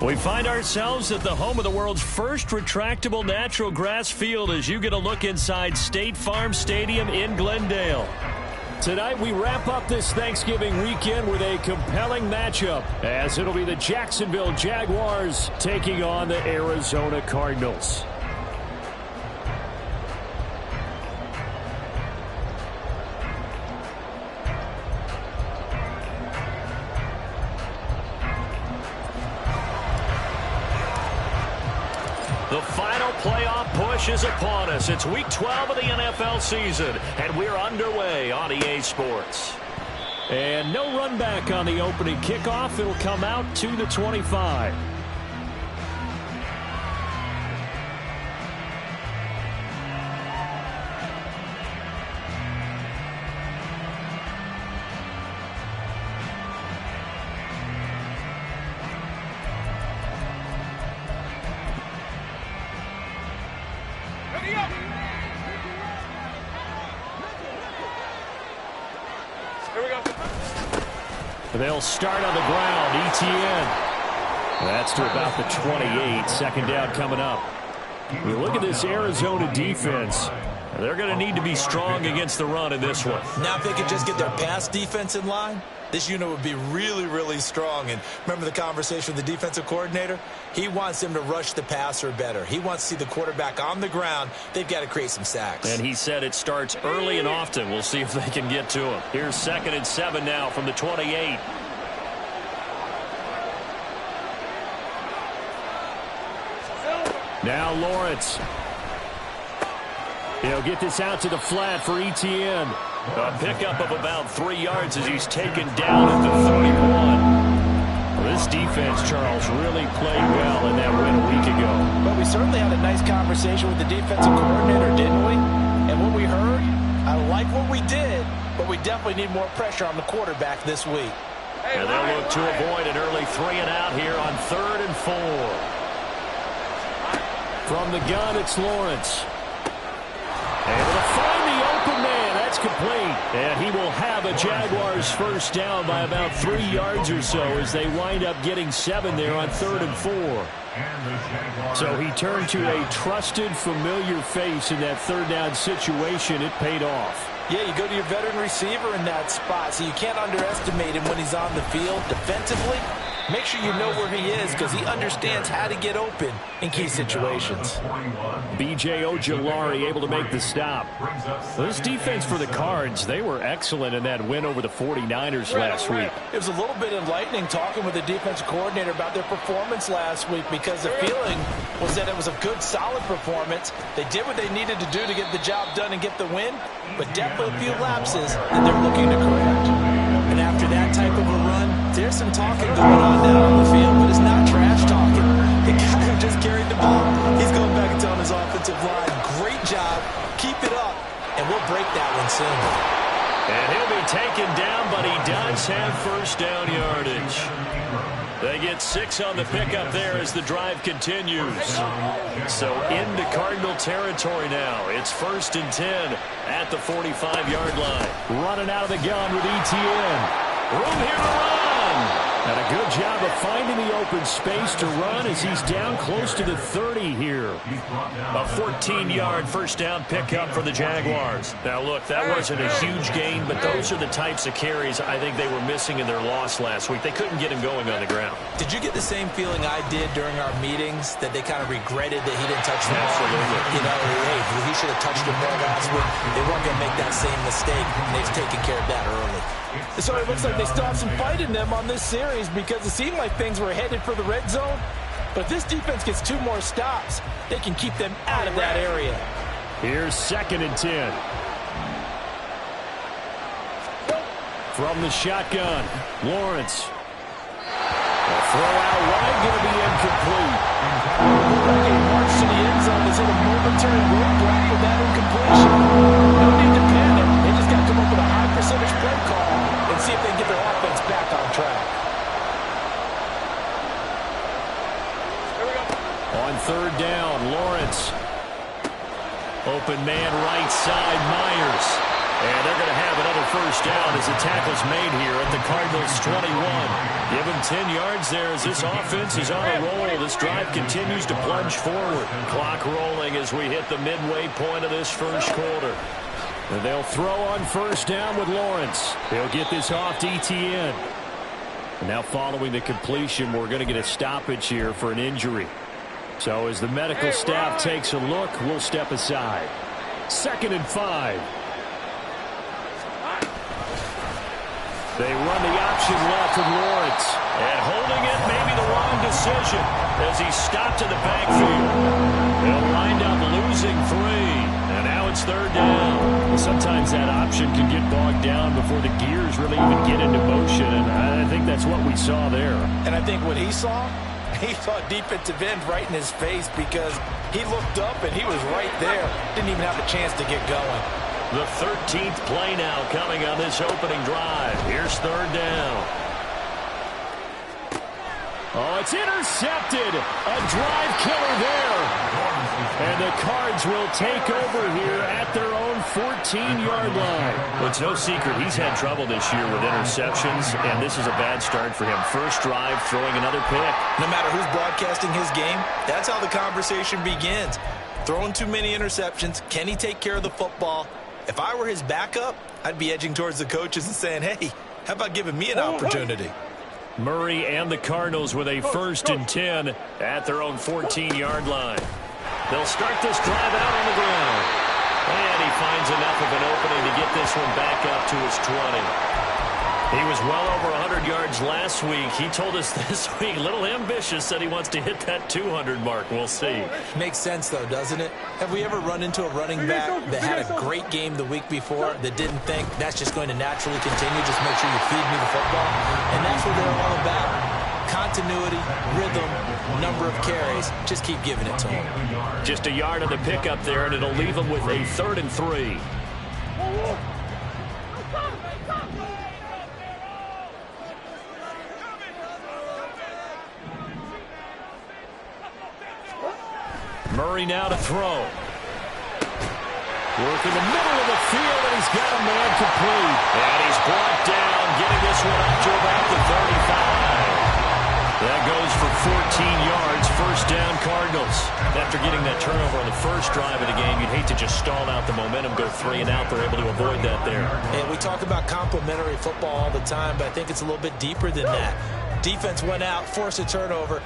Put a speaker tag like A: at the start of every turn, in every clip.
A: We find ourselves at the home of the world's first retractable natural grass field as you get a look inside State Farm Stadium in Glendale. Tonight we wrap up this Thanksgiving weekend with a compelling matchup as it'll be the Jacksonville Jaguars taking on the Arizona Cardinals. The final playoff push is upon us. It's Week 12 of the NFL season, and we're underway on EA Sports. And no run back on the opening kickoff. It'll come out to the 25. They'll start on the ground. ETN. That's to about the 28. Second down coming up. You look at this Arizona defense. They're going to need to be strong against the run in this one.
B: Now if they could just get their pass defense in line, this unit would be really, really strong. And remember the conversation with the defensive coordinator? He wants them to rush the passer better. He wants to see the quarterback on the ground. They've got to create some sacks.
A: And he said it starts early and often. We'll see if they can get to him. Here's 2nd and 7 now from the 28. Now Lawrence. He'll get this out to the flat for ETN. A pickup of about 3 yards as he's taken down at the 31. Well, this defense, Charles, really played well in that win a week ago.
C: But we certainly had a nice conversation with the defensive coordinator, didn't we? And what we heard, I like what we did, but we definitely need more pressure on the quarterback this week.
A: And they'll look to avoid an early 3 and out here on 3rd and 4. From the gun, it's Lawrence. Able to find the open man. That's complete. And he will have a Jaguars first down by about 3 yards or so as they wind up getting 7 there on 3rd and 4. So he turned to a trusted, familiar face in that 3rd down situation. It paid off.
C: Yeah, you go to your veteran receiver in that spot, so you can't underestimate him when he's on the field defensively. Make sure you know where he is because he understands how to get open in key situations.
A: B.J. Ojulari able to make the stop. This defense for the Cards, they were excellent in that win over the 49ers last week.
C: It was a little bit enlightening talking with the defensive coordinator about their performance last week because the feeling was that it was a good, solid performance. They did what they needed to do to get the job done and get the win, but definitely a few lapses that they're looking to correct. And after that type of a run, there's some talking going on down on the field, but it's not trash talking. The guy who just carried the ball, he's going back and telling his offensive line, great job, keep it up, and we'll break that one soon.
A: And he'll be taken down, but he does have first down yardage. They get 6 on the pickup there as the drive continues. So into Cardinal territory now. It's 1st and 10 at the 45-yard line. Running out of the gun with ETN. Room here to run. And a good job of finding the open space to run as he's down close to the 30 here. A 14-yard first down pickup for the Jaguars. Now, look, that wasn't a huge gain, but those are the types of carries I think they were missing in their loss last week. They couldn't get him going on the ground.
B: Did you get the same feeling I did during our meetings, that they kind of regretted that he didn't touch the ball?
A: Absolutely.
B: You know, hey, he should have touched it more last week. They weren't going to make that same mistake, and they've taken care of that early.
C: So it looks like they still have some fight in them on this series because it seemed like things were headed for the red zone. But if this defense gets 2 more stops, they can keep them out of that area.
A: Here's 2nd and 10. From the shotgun, Lawrence. A throw out wide, going to be incomplete.
C: Okay, march to the end zone is in a momentary roadblock with that incompletion. No need to panic. They just got to come up with a high percentage play call and see if they can get their offense back on track.
A: On 3rd down, Lawrence. Open man right side, Myers. And they're going to have another first down as the tackle's made here at the Cardinals' 21. Give them 10 yards there as this offense is on a roll. This drive continues to plunge forward. Clock rolling as we hit the midway point of this first quarter. And they'll throw on first down with Lawrence. He'll get this off to Etienne. And now following the completion, we're going to get a stoppage here for an injury. So as the medical staff takes a look, we'll step aside. 2nd and 5. They run the option left with Lawrence. And holding it may be the wrong decision as he stopped in the backfield. They'll wind up losing 3. And now it's 3rd down. Sometimes that option can get bogged down before the gears really even get into motion. And I think that's what we saw there.
C: And I think what he saw defensive end right in his face because he looked up and he was right there. Didn't even have a chance to get going.
A: The 13th play now coming on this opening drive. Here's 3rd down. Oh, it's intercepted. A drive killer there. And the Cards will take over here at their own 14-yard line. Well, it's no secret he's had trouble this year with interceptions, and this is a bad start for him. First drive, throwing another pick.
C: No matter who's broadcasting his game, that's how the conversation begins. Throwing too many interceptions. Can he take care of the football? If I were his backup, I'd be edging towards the coaches and saying, hey, how about giving me an opportunity?
A: Murray and the Cardinals with a 1st and 10 at their own 14-yard line. They'll start this drive out on the ground. And he finds enough of an opening to get this one back up to his 20. He was well over 100 yards last week. He told us this week, a little ambitious, said he wants to hit that 200 mark. We'll see.
C: Makes sense, though, doesn't it? Have we ever run into a running back that had a great game the week before that didn't think that's just going to naturally continue, just make sure you feed me the football? And that's what they're all about. Continuity, rhythm, number of carries. Just keep giving it to him.
A: Just a yard on the pickup there, and it'll leave him with a 3rd and 3. Murray now to throw. Work in the middle of the field, and he's got a man complete. And he's brought down, getting this one up to about the 35. That goes for 14 yards. First down, Cardinals. After getting that turnover on the first drive of the game, you'd hate to just stall out the momentum, go 3 and out. They're able to avoid that there.
C: And we talk about complementary football all the time, but I think it's a little bit deeper than that. Defense went out, forced a turnover,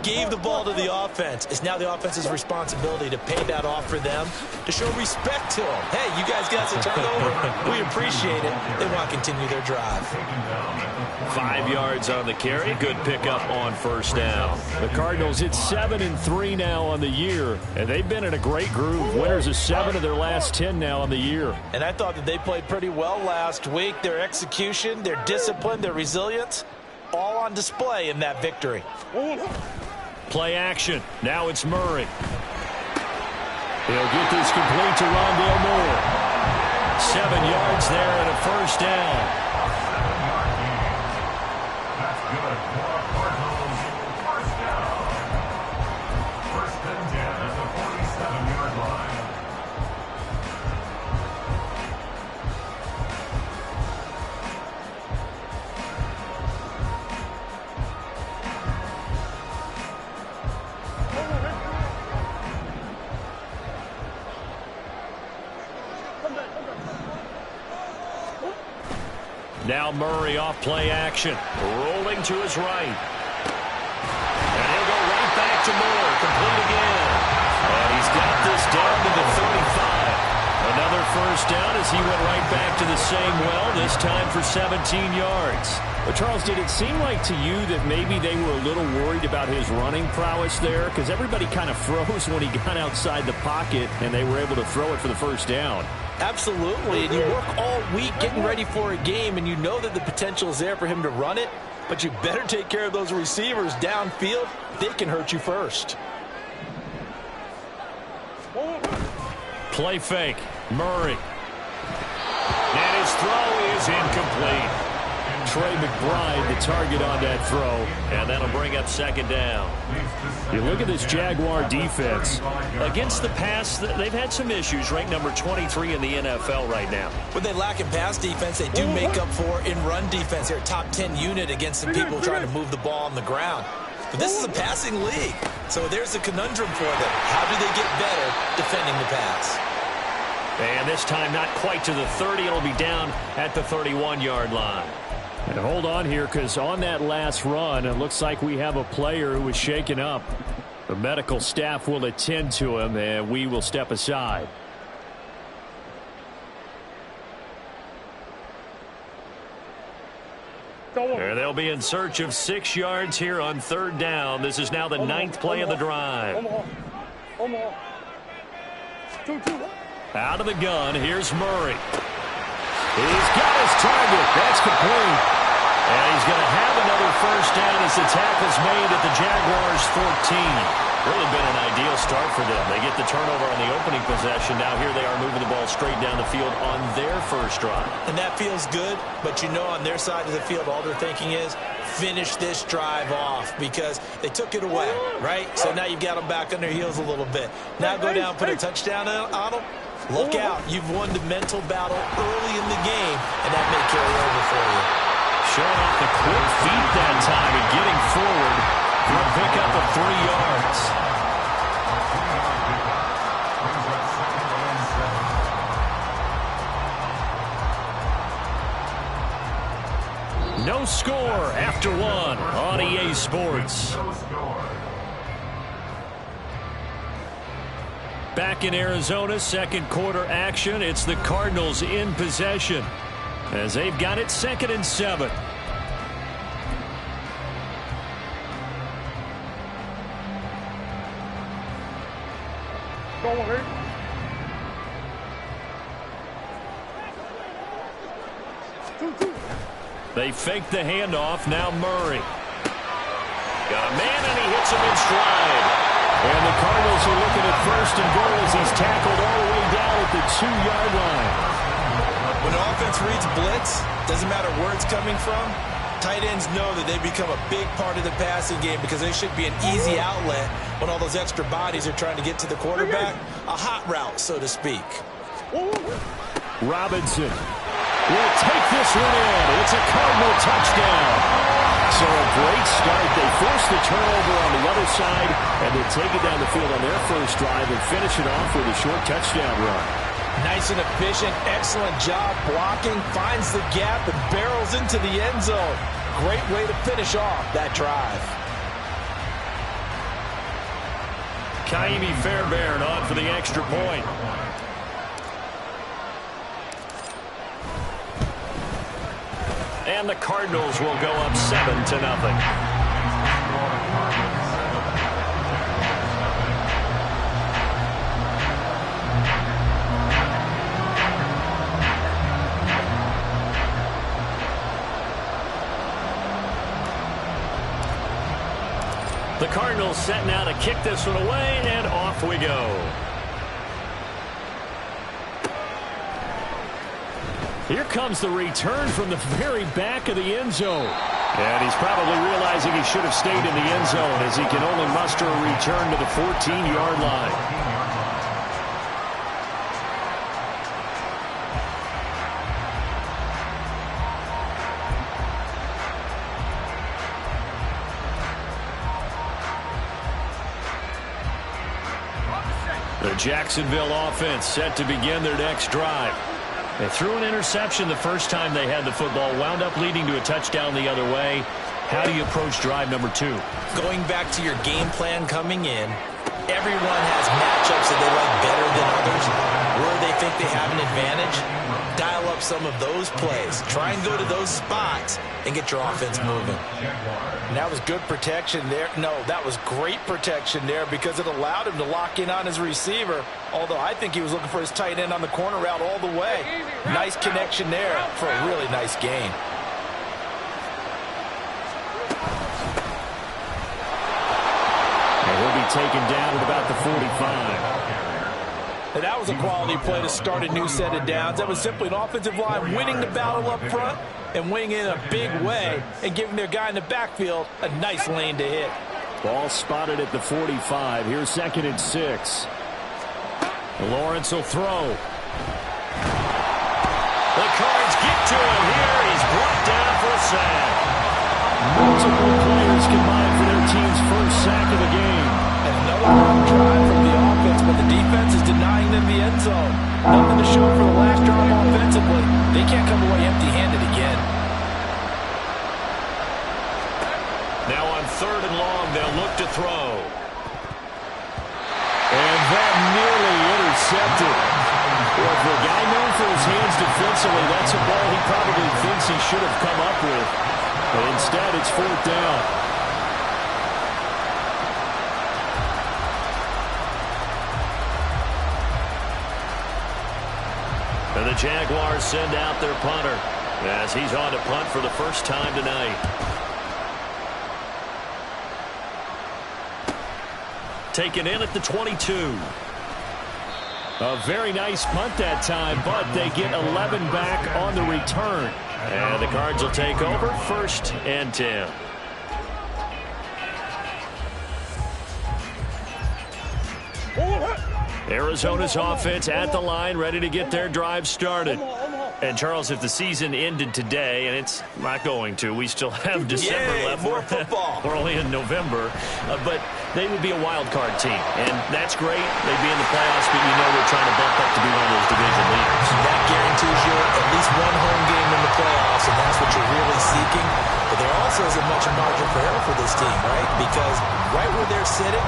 C: gave the ball to the offense. It's now the offense's responsibility to pay that off for them, to show respect to them. Hey, you guys got the turnover. We appreciate it. They want to continue their drive.
A: 5 yards on the carry. Good pickup on first down. The Cardinals hit 7 and 3 now on the year, and they've been in a great groove. Winners of 7 of their last 10 now on the year.
C: And I thought that they played pretty well last week. Their execution, their discipline, their resilience, all on display in that victory.
A: Play action. Now it's Murray. He'll get this complete to Rondale Moore. 7 yards there and a first down.
D: That's good for Cardinals. First down. 1st and 10 at the 47-yard line.
A: Now Murray off play action. Rolling to his right. And he'll go right back to Moore. Complete again. And he's got this down to the 35. Another first down as he went right back to the same well, this time for 17 yards. But Charles, did it seem like to you that maybe they were a little worried about his running prowess there? Because everybody kind of froze when he got outside the pocket, and they were able to throw it for the first down.
C: Absolutely, and you work all week getting ready for a game, and you know that the potential is there for him to run it, but you better take care of those receivers downfield. They can hurt you first.
A: Play fake. Murray. And his throw is incomplete. Trey McBride, the target on that throw, and that'll bring up second down. You look at this Jaguar defense. Against the pass, they've had some issues. Ranked number 23 in the NFL right now.
B: When they lack in pass defense, they do make up for in run defense. They're a top 10 unit against some people trying to move the ball on the ground. But this is a passing league, so there's a conundrum for them. How do they get better defending the pass?
A: And this time not quite to the 30. It'll be down at the 31-yard line. And hold on here, because on that last run, it looks like we have a player who was shaken up. The medical staff will attend to him, and we will step aside. And they'll be in search of 6 yards here on third down. This is now the 9th play of the drive. Out of the gun, here's Murray. He's got his target. That's complete. And he's going to have another first down as the tackle's made at the Jaguars' 14. Really been an ideal start for them. They get the turnover on the opening possession. Now here they are moving the ball straight down the field on their first drive.
B: And that feels good, but you know on their side of the field all they're thinking is finish this drive off because they took it away, right? So now you've got them back on their heels a little bit. Now go down, put a touchdown on them. Look out. You've won the mental battle early in the game, and that may carry over for you.
A: Showing off the quick feet that time and getting forward. He'll pick up of 3 yards. No score after 1 on EA Sports. Back in Arizona, second quarter action. It's the Cardinals in possession as they've got it 2nd and 7. They fake the handoff. Now Murray. Got a man, and he hits him in stride. And the Cardinals are looking at 1st and goal as he's tackled all the way down at the 2-yard line.
B: When the offense reads blitz, doesn't matter where it's coming from, tight ends know that they become a big part of the passing game because they should be an easy outlet when all those extra bodies are trying to get to the quarterback. A hot route, so to speak.
A: Robinson will take this one in. It's a Cardinal touchdown. So a great start. They force the turnover on the other side, and they take it down the field on their first drive and finish it off with a short touchdown run.
C: Nice and efficient, excellent job blocking, finds the gap and barrels into the end zone. Great way to finish off that drive.
A: Kaimi Fairbairn on for the extra point. And the Cardinals will go up 7-0. The Cardinals set now to kick this one away, and off we go. Here comes the return from the very back of the end zone. And he's probably realizing he should have stayed in the end zone as he can only muster a return to the 14-yard line. The Jacksonville offense set to begin their next drive. They threw an interception the first time they had the football, wound up leading to a touchdown the other way. How do you approach drive number 2?
B: Going back to your game plan coming in, everyone has matchups that they like better than others. Where they think they have an advantage, dial up some of those plays. Try and go to those spots and get your offense moving.
C: And that was good protection there. No, that was great protection there because it allowed him to lock in on his receiver. Although I think he was looking for his tight end on the corner route all the way. Nice connection there for a really nice gain.
A: And he'll be taken down at about the 45.
C: And that was a quality play to start a new set of downs. That was simply an offensive line winning the battle up front and wing in a big way and giving their guy in the backfield a nice lane to hit.
A: Ball spotted at the 45. Here's 2nd and 6. Lawrence will throw. The Cards get to him here. He's brought down for a sack. Multiple players combined for their team's first sack of the game.
C: And another long drive from the offense, but the defense is denying them the end zone. Nothing to show for the last drive offensively. They can't come away empty-handed again.
A: Now on 3rd and long, they'll look to throw. And that nearly intercepted. Well, for a guy known for his hands defensively, that's a ball he probably thinks he should have come up with. But instead, it's 4th down. And the Jaguars send out their punter as he's on to punt for the first time tonight. Taken in at the 22. A very nice punt that time, but they get 11 back on the return. And the Cards will take over 1st and 10. Arizona's offense at the line, ready to get their drive started. And, Charles, if the season ended today, and it's not going to, we still have December left.
C: More football.
A: We're only in November. But they would be a wild card team, and that's great. They'd be in the playoffs, but you know we're trying to bump up to be one of those division leaders.
B: That guarantees you at least one home game in the playoffs, and that's what you're really seeking. But there also isn't much margin for error for this team, right? Because right where they're sitting,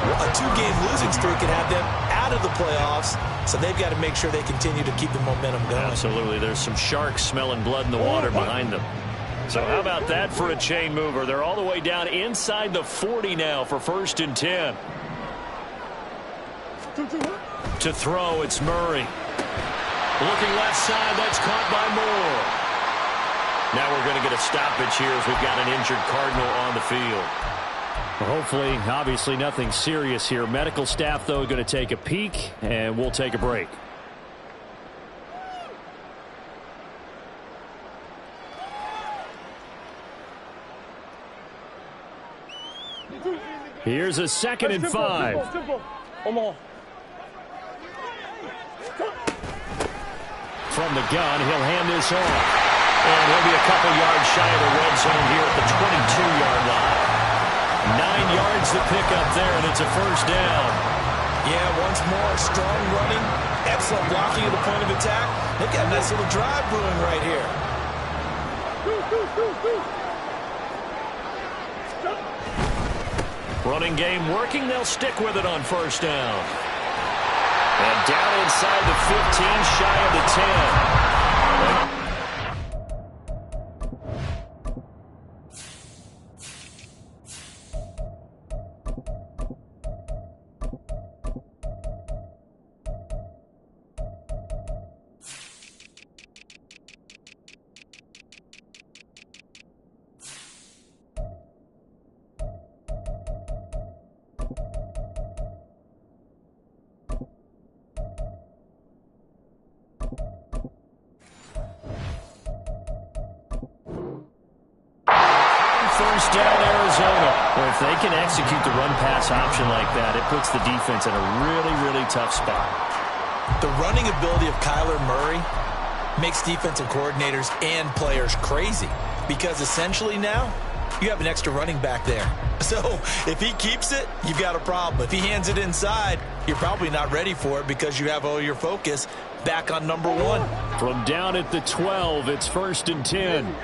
B: a 2-game losing streak could have them out of the playoffs, so they've got to make sure they continue to keep the momentum going.
A: Absolutely. There's some sharks smelling blood in the water behind them. So how about that for a chain mover? They're all the way down inside the 40 now for 1st and 10. To throw, it's Murray. Looking left side, that's caught by Moore. Now we're going to get a stoppage here as we've got an injured Cardinal on the field. Hopefully, obviously nothing serious here. Medical staff, though, going to take a peek, and we'll take a break. Here's a 2nd and 5. From the gun, he'll hand this off. And he'll be a couple yards shy of the red zone here at the 22-yard line. 9 yards to pick up there, and it's a 1st down.
B: Yeah, once more, strong running, excellent blocking at the point of attack. They've got a nice little drive brewing right here.
A: Running game working. They'll stick with it on 1st down. And down inside the 15, shy of the 10. First down, Arizona. Well, if they can execute the run-pass option like that, it puts the defense in a really, really tough spot.
B: The running ability of Kyler Murray makes defensive coordinators and players crazy because essentially now you have an extra running back there. So if he keeps it, you've got a problem. If he hands it inside, you're probably not ready for it because you have all your focus back on number 1.
A: From down at the 12, it's 1st and 10.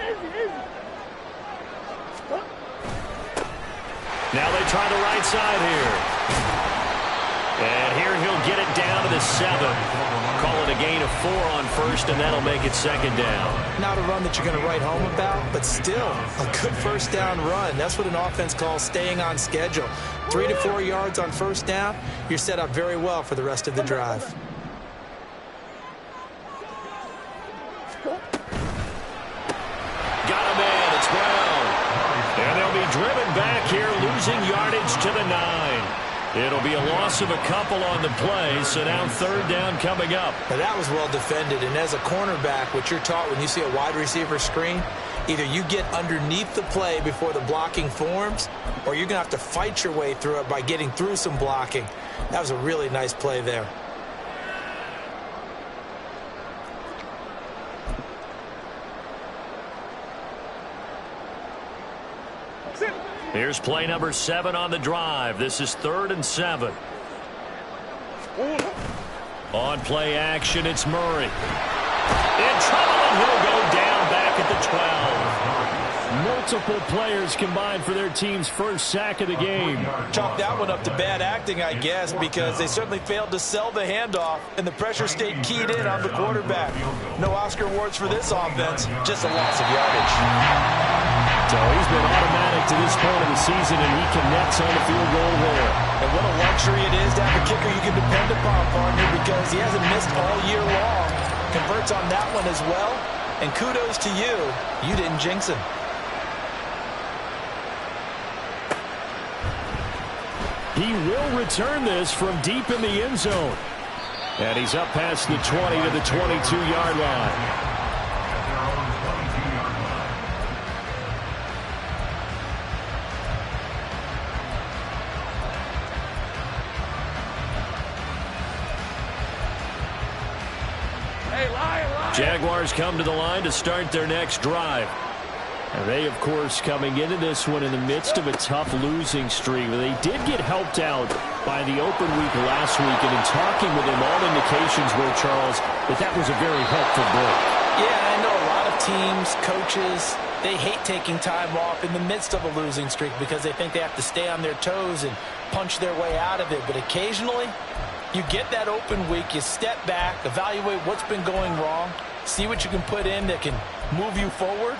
A: Now they try the right side here. And here he'll get it down to the 7. Call it a gain of 4 on 1st, and that'll make it 2nd down.
B: Not a run that you're going to write home about, but still a good 1st down run. That's what an offense calls staying on schedule. 3 to 4 yards on 1st down, you're set up very well for the rest of the drive.
A: Got a man. It's Brown. And they'll be driven back here, losing yardage to the 9. It'll be a loss of a couple on the play, so now third down coming up.
B: Now that was well defended, and as a cornerback, what you're taught when you see a wide receiver screen, either you get underneath the play before the blocking forms, or you're going to have to fight your way through it by getting through some blocking. That was a really nice play there.
A: Here's play number 7 on the drive. This is 3rd and 7. On play action, it's Murray. In trouble, and he'll go down back at the 12. Multiple players combined for their team's first sack of the game.
C: Chalk that one up to bad acting, I guess, because they certainly failed to sell the handoff, and the pressure stayed keyed in on the quarterback. No Oscar awards for this offense, just a loss of yardage.
A: So he's been automatic to this point of the season, and he connects on the field goal there.
C: And what a luxury it is to have a kicker you can depend upon, partner, because he hasn't missed all year long. Converts on that one as well, and kudos to you. You didn't jinx him.
A: He will return this from deep in the end zone. And he's up past the 20 to the 22-yard line. Jaguars come to the line to start their next drive. And they, of course, coming into this one in the midst of a tough losing streak. They did get helped out by the open week last week, and in talking with him, all indications were, Charles, that was a very helpful break.
C: Yeah, I know a lot of teams, coaches, they hate taking time off in the midst of a losing streak because they think they have to stay on their toes and punch their way out of it. But occasionally, you get that open week, you step back, evaluate what's been going wrong, see what you can put in that can move you forward,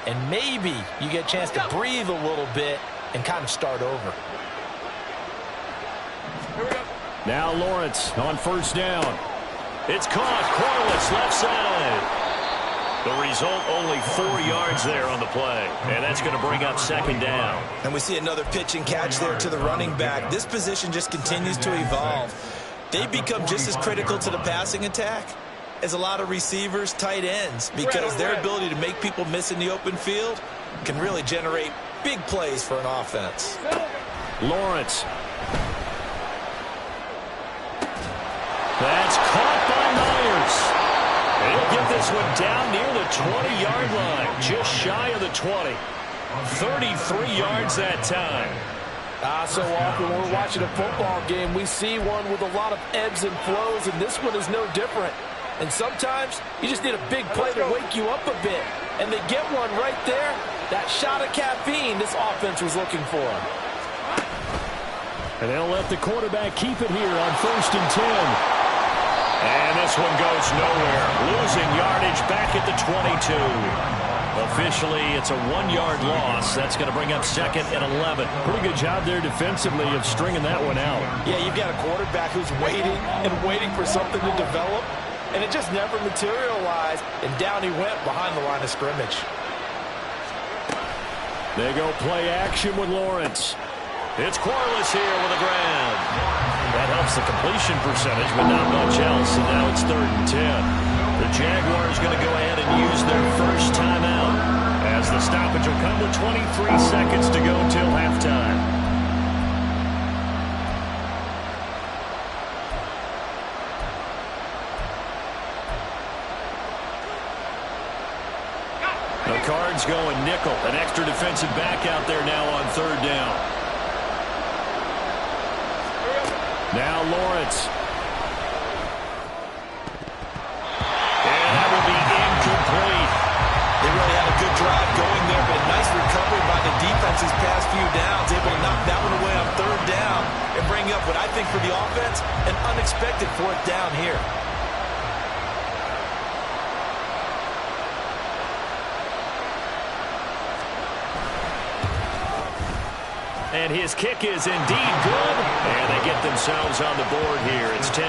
C: and maybe you get a chance to breathe a little bit and kind of start over.
A: Now Lawrence on first down. It's caught. Corliss left side. The result, only 4 yards there on the play. And that's going to bring up second down.
B: And we see another pitch and catch there to the running back. This position just continues to evolve. They become just as critical to the passing attack as a lot of receivers, tight ends, because their ability to make people miss in the open field can really generate big plays for an offense.
A: Lawrence. That's caught by Myers. And he'll get this one down near the 20-yard line, just shy of the 20. 33 yards that time.
C: So often when we're watching a football game, we see one with a lot of ebbs and flows, and this one is no different. And sometimes you just need a big play to wake you up a bit. And they get one right there. That shot of caffeine this offense was looking for.
A: And they'll let the quarterback keep it here on 1st and 10. And this one goes nowhere. Losing yardage back at the 22. Officially, it's a 1-yard loss. That's going to bring up 2nd and 11. Pretty good job there defensively of stringing that one out.
C: Yeah, you've got a quarterback who's waiting and waiting for something to develop. And it just never materialized, and down he went behind the line of scrimmage.
A: They go play action with Lawrence. It's Corliss here with a grab. That helps the completion percentage, but not much else, and now it's 3rd and 10. The Jaguars going to go ahead and use their first timeout, as the stoppage will come with 23 seconds to go till halftime. The Cards going nickel. An extra defensive back out there now on 3rd down. Now Lawrence. And that will be incomplete.
B: They really had a good drive going there, but a nice recovery by the defense these past few downs, able to knock that one away on 3rd down and bring up what I think for the offense, an unexpected 4th down here.
A: And his kick is indeed good. And they get themselves on the board here. It's 10-3.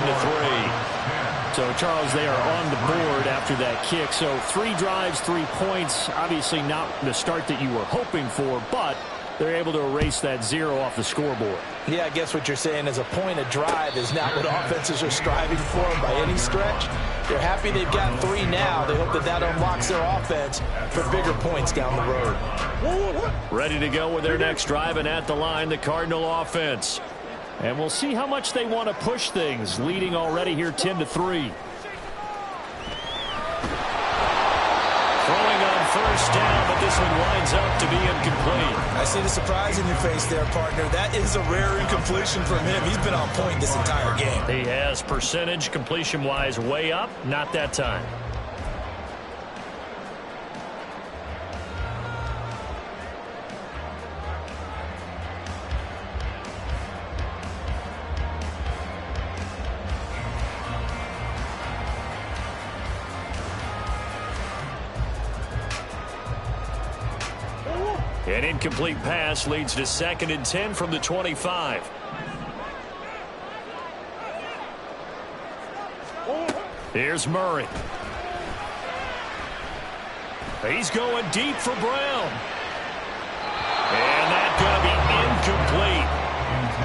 A: So, Charles, they are on the board after that kick. So, 3 drives, 3 points. Obviously not the start that you were hoping for, but they're able to erase that 0 off the scoreboard.
C: Yeah, I guess what you're saying is a point of drive is not what offenses are striving for by any stretch. They're happy they've got 3 now. They hope that that unlocks their offense for bigger points down the road.
A: Ready to go with their next drive, and at the line, the Cardinal offense. And we'll see how much they want to push things, leading already here 10-3. Throwing on first down, but this one winds up to be incomplete.
B: I see the surprise in your face there, partner. That is a rare incompletion from him. He's been on point this entire game.
A: He has percentage completion-wise way up, not that time. An incomplete pass leads to 2nd and 10 from the 25. Here's Murray. He's going deep for Brown. And that's going to be incomplete.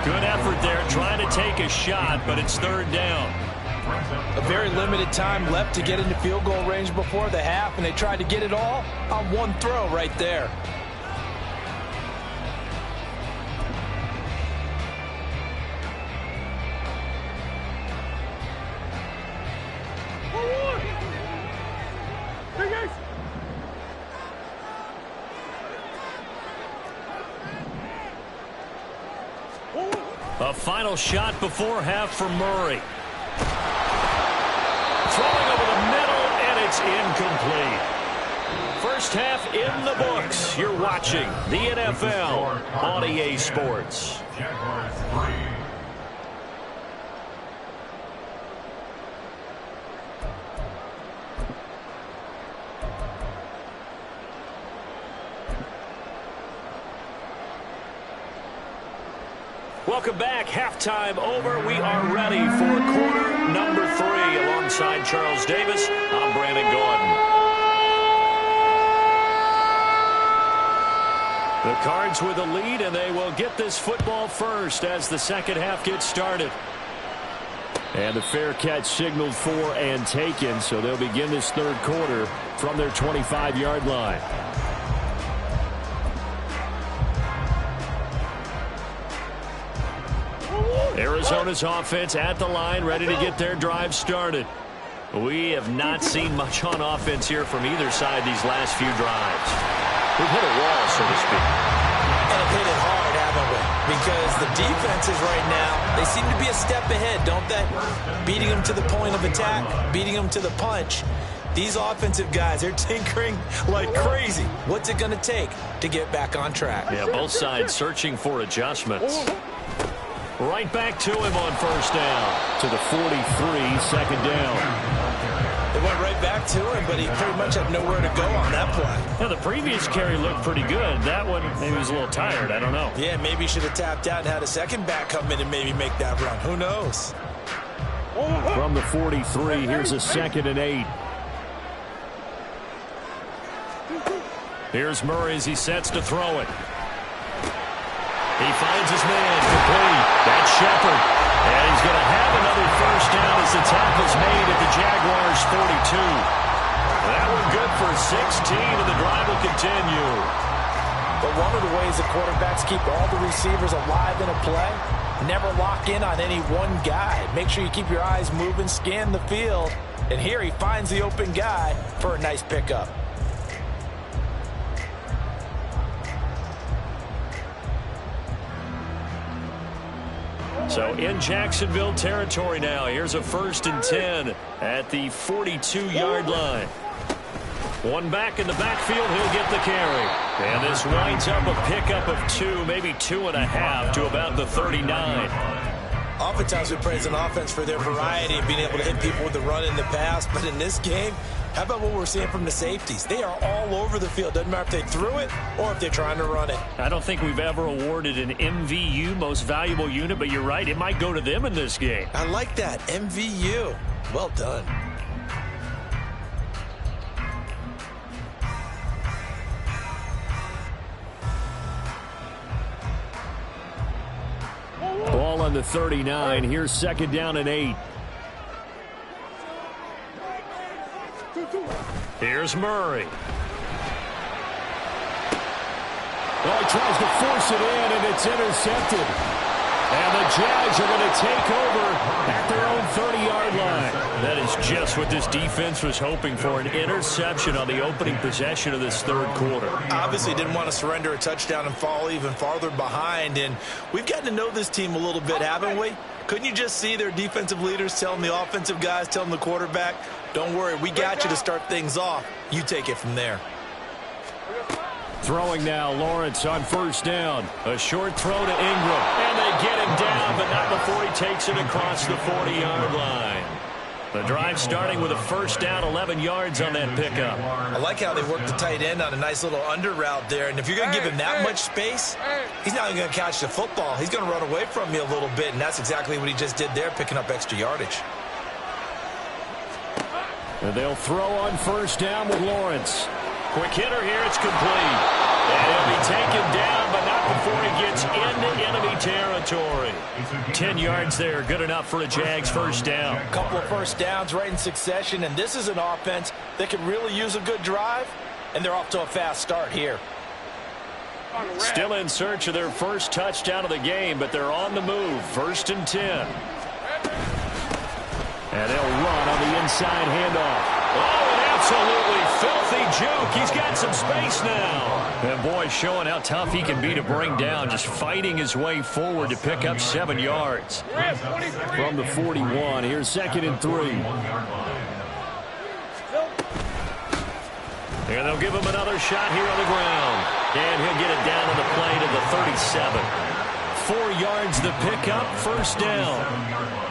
A: Good effort there trying to take a shot, but it's 3rd down.
C: A very limited time left to get into field goal range before the half, and they tried to get it all on one throw right there.
A: A final shot before half for Murray. Throwing over the middle, and it's incomplete. First half in the books. You're watching the NFL on EA Sports.
D: Jaguars 3.
A: Welcome back. Halftime over. We are ready for quarter number 3. Alongside Charles Davis, I'm Brandon Gordon. The Cards with a lead, and they will get this football first as the second half gets started. And the fair catch signaled for and taken, so they'll begin this 3rd quarter from their 25-yard line. Arizona's offense at the line, ready to get their drive started. We have not seen much on offense here from either side these last few drives. We've hit a wall, so to speak.
B: And have hit it hard, haven't we? Because the defenses right now, they seem to be a step ahead, don't they? Beating them to the point of attack, beating them to the punch. These offensive guys, they're tinkering like crazy. What's it going to take to get back on track?
A: Yeah, both sides searching for adjustments. Right back to him on first down. To the 43, 2nd down.
B: They went right back to him, but he pretty much had nowhere to go on that play.
A: Yeah, the previous carry looked pretty good. That one, maybe he was a little tired. I don't know.
B: Yeah, maybe he should have tapped out and had a second back come in and maybe make that run. Who knows?
A: From the 43, here's a 2nd and 8. Here's Murray as he sets to throw it. He finds his man complete. That's Shepard. And he's going to have another first down as the tackle's made at the Jaguars' 42. That one good for 16, and the drive will continue.
C: But one of the ways the quarterbacks keep all the receivers alive in a play, never lock in on any one guy. Make sure you keep your eyes moving, scan the field. And here he finds the open guy for a nice pickup.
A: So in Jacksonville territory now. Here's a 1st and 10 at the 42-yard line. One back in the backfield. He'll get the carry. And this winds up a pickup of 2, maybe 2.5 to about the 39.
B: Oftentimes we praise an offense for their variety and being able to hit people with the run and the pass. But in this game, how about what we're seeing from the safeties? They are all over the field. Doesn't matter if they threw it or if they're trying to run it.
A: I don't think we've ever awarded an MVU, most valuable unit, but you're right. It might go to them in this game.
B: I like that. MVU. Well done.
A: on the 39. Here's second down and 8. Here's Murray.
C: Well, he tries to force it in, and it's intercepted.
A: And the Jags are going to take over at their own 30-yard line. That is just what this defense was hoping for, an interception on the opening possession of this third quarter.
B: Obviously didn't want to surrender a touchdown and fall even farther behind. And we've gotten to know this team a little bit, haven't we? Couldn't you just see their defensive leaders telling the offensive guys, telling the quarterback, don't worry, we got you to start things off. You take it from there.
A: Throwing now, Lawrence on first down. A short throw to Ingram. And they get him down, but not before he takes it across the 40-yard line. The drive starting with a first down, 11 yards on that pickup.
B: I like how they work the tight end on a nice little under route there. And if you're going to give him that much space, he's not going to catch the football. He's going to run away from you a little bit, and that's exactly what he just did there, picking up extra yardage.
A: And they'll throw on first down with Lawrence. Quick hitter here, it's complete. And he'll be taken down, but not before he gets into enemy territory. 10 yards there, good enough for a Jags first down.
C: A couple of first downs right in succession, and this is an offense that could really use a good drive, and they're off to a fast start here.
A: Still in search of their first touchdown of the game, but they're on the move. First and 10. And they'll run on the inside handoff. Oh, an absolutely filthy juke. He's got some space now. And boy, showing how tough he can be to bring down, just fighting his way forward to pick up 7 yards. From the 41, here's second and 3. And they'll give him another shot here on the ground. And he'll get it down on the play to the 37. 4 yards the pickup, first down.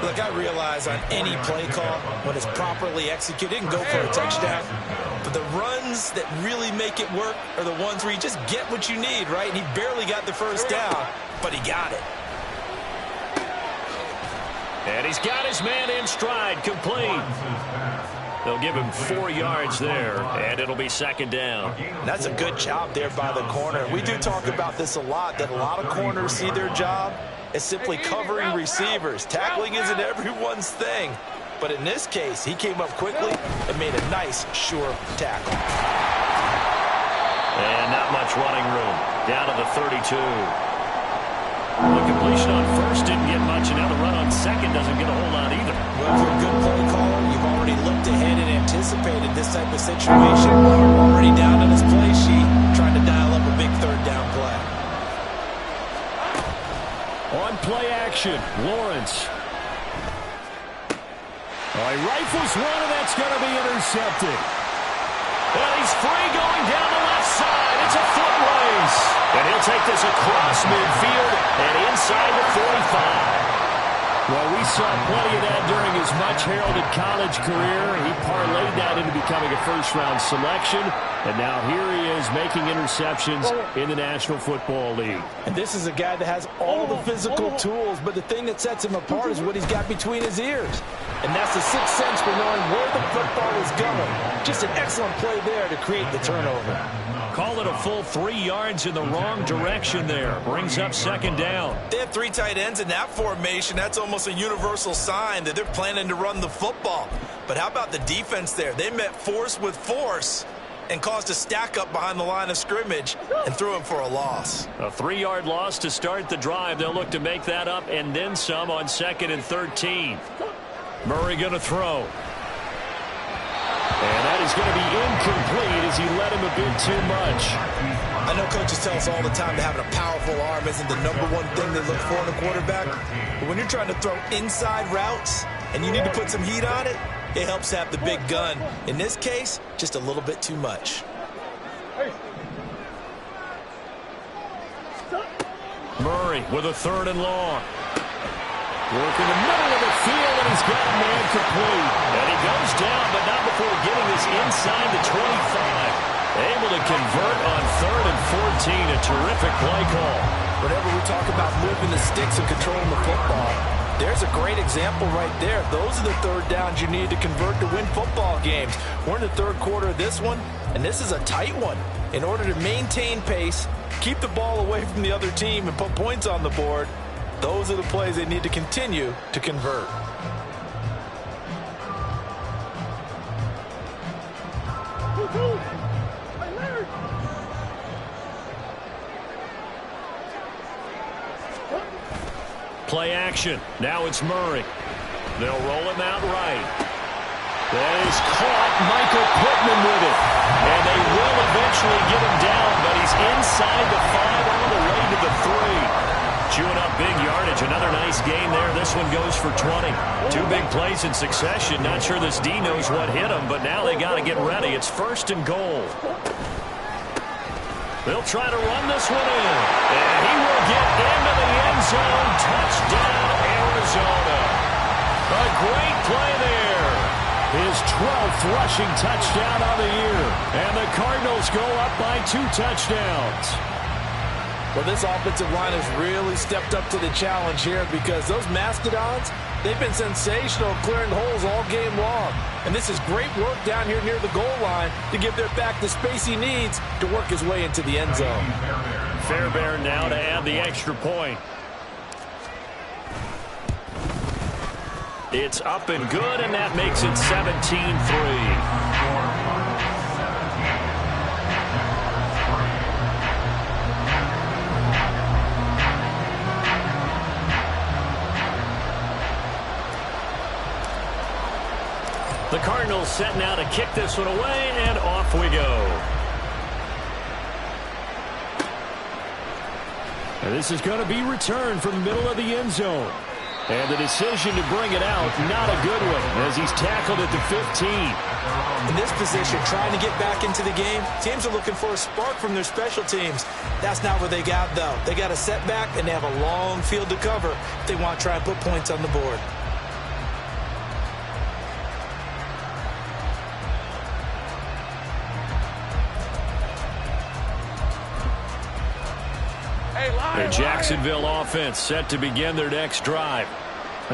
B: Look, I realize on any play call, when it's properly executed, it can go for a touchdown. But the runs that really make it work are the ones where you just get what you need, right? And he barely got the first down, but he got it.
A: And he's got his man in stride, complete. They'll give him 4 yards there, and it'll be second down.
B: That's a good job there by the corner. We do talk about this a lot, that a lot of corners see their job as simply covering receivers. Tackling isn't everyone's thing. But in this case, he came up quickly and made a nice, sure tackle.
A: And not much running room. Down to the 32. The completion on first didn't get much, and now the run on second doesn't get a whole lot either.
B: Well, if you're a good play caller, you've already looked ahead and anticipated this type of situation. Already down on his play sheet, trying to dial up a big third down play.
A: On play action, Lawrence. Oh, he rifles one, and that's going to be intercepted. And he's free going down the left side. It's a foot race. And he'll take this across midfield and inside the 45. Well, we saw plenty of that during his much-heralded college career. He parlayed that into becoming a first-round selection. And now here he is making interceptions in the National Football League.
C: And this is a guy that has all the physical tools, but the thing that sets him apart is what he's got between his ears. And that's the sixth sense for knowing where the football is going. Just an excellent play there to create the turnover.
A: Call it a full 3 yards in the wrong direction there. Brings up second down.
B: They have 3 tight ends in that formation. That's almost a universal sign that they're planning to run the football. But how about the defense there? They met force with force and caused a stack up behind the line of scrimmage and threw him for a loss.
A: A 3-yard loss to start the drive. They'll look to make that up and then some on second and 13. Murray going to throw. And that is going to be incomplete as he led him a bit too much.
B: I know coaches tell us all the time that having a powerful arm isn't the #1 thing they look for in a quarterback. But when you're trying to throw inside routes and you need to put some heat on it, it helps have the big gun. In this case, just a little bit too much.
A: Murray with a 3rd and long. Work in the middle of the field, and he's got a man complete. And he goes down, but not before getting this inside the 25. Able to convert on 3rd and 14. A terrific play call.
C: Whenever we talk about moving the sticks and controlling the football, there's a great example right there. Those are the third downs you need to convert to win football games. We're in the third quarter of this one, and this is a tight one. In order to maintain pace, keep the ball away from the other team, and put points on the board, Those are the plays they need to continue to convert.
A: Play action. Now it's Murray. They'll roll him out right. That is caught. Michael Pittman with it. And they will eventually get him down, but he's inside the 5 all the way to the 3. Chewing up big yardage. Another nice gain there. This one goes for 20. 2 big plays in succession. Not sure this D knows what hit him, but now they got to get ready. It's 1st and goal. They'll try to run this one in. And he will get into the end zone. Touchdown, Arizona. A great play there. His 12th rushing touchdown of the year. And the Cardinals go up by 2 touchdowns.
C: Well, this offensive line has really stepped up to the challenge here because those Mastodons, they've been sensational clearing holes all game long. And this is great work down here near the goal line to give their back the space he needs to work his way into the end zone.
A: Fairbairn now to add the extra point. It's up and good, and that makes it 17-3. The Cardinals set now to kick this one away, and off we go. And this is going to be returned from the middle of the end zone. And the decision to bring it out, not a good one, as he's tackled at the 15.
C: In this position, trying to get back into the game, teams are looking for a spark from their special teams. That's not what they got, though. They got a setback, and they have a long field to cover if they want to try and put points on the board.
A: The Jacksonville offense set to begin their next drive.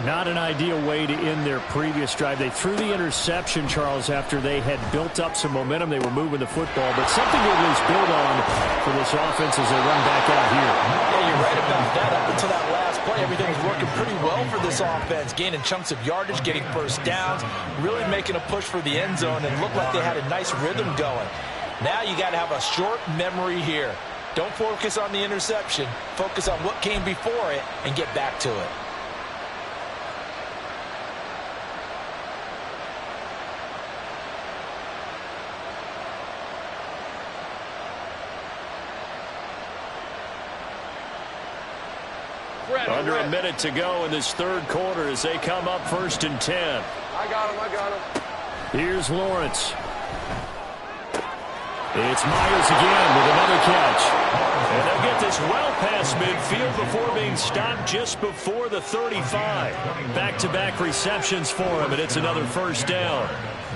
A: Not an ideal way to end their previous drive. They threw the interception, Charles, after they had built up some momentum. They were moving the football, but something to at least build on for this offense as they run back out here.
C: Yeah, you're right about that. Up until that last play, everything was working pretty well for this offense, gaining chunks of yardage, getting first downs, really making a push for the end zone, and looked like they had a nice rhythm going. Now you got to have a short memory here. Don't focus on the interception. Focus on what came before it and get back to it.
A: Under a minute to go in this 3rd quarter as they come up 1st and 10.
E: I got him.
A: Here's Lawrence. It's Myers again with another catch. And they'll get this well past midfield before being stopped just before the 35. Back-to-back receptions for him, and it's another 1st down.